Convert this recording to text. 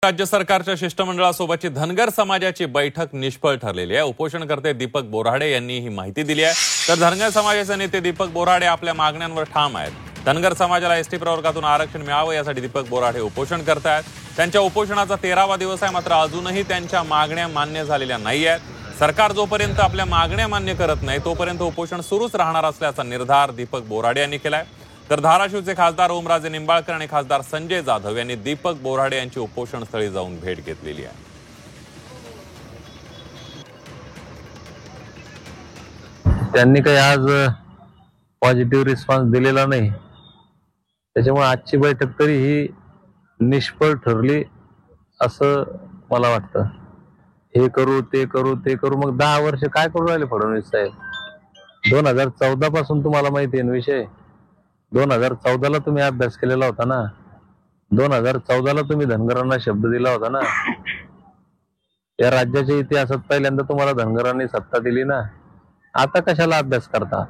राज्य सरकारच्या शिष्टमंडळासोबतची धनगर समाजाची बैठक निष्फळ ठरलेली आहे। उपोषणकर्ते दीपक बोराडे यांनी ही माहिती दिली आहे। तर धनगर समाजाचे नेते दीपक बोराडे आपल्या मागण्यांवर ठाम आहेत। धनगर समाजाला एसटी प्रवर्गातून आरक्षण मिळावं यासाठी दीपक बोराडे उपोषण करतायत। त्यांच्या उपोषणाचा 13वा दिवस आहे, मात्र अजूनही त्यांच्या मागण्या मान्य झालेल्या नाही आहेत। सरकार जोपर्यंत आपल्या मागण्या मान्य करत नाही तोपर्यंत उपोषण सुरूच राहणार असल्याचा निर्धार दीपक बोराडे यांनी केलाय। तर धाराशिवचे खासदार ओमराजे निंबाळकर आणि खासदार संजय जाधव यांनी दीपक बोराडे यांची उपोषण स्थळी जाऊन भेट घेतलेली आहे। त्यांनी काही आज पॉझिटिव्ह रिस्पॉन्स दिलेला नाही, त्याच्यामुळे आजची बैठक तरी ही निष्फळ ठरली असं मला वाटतं। हे करू ते करू ते करू, मग 10 वर्ष काय करू राहिले फडणवीस साहेब? 2014 पासून तुम्हाला माहिती आहे विषय। 2014ला तुम्ही अभ्यास केलेला होता ना, 2014ला तुम्ही धनगरांना शब्द दिला होता ना। या राज्याच्या इतिहासात पहिल्यांदा तुम्हाला धनगरांनी सत्ता दिली ना। आता कशाला अभ्यास करता?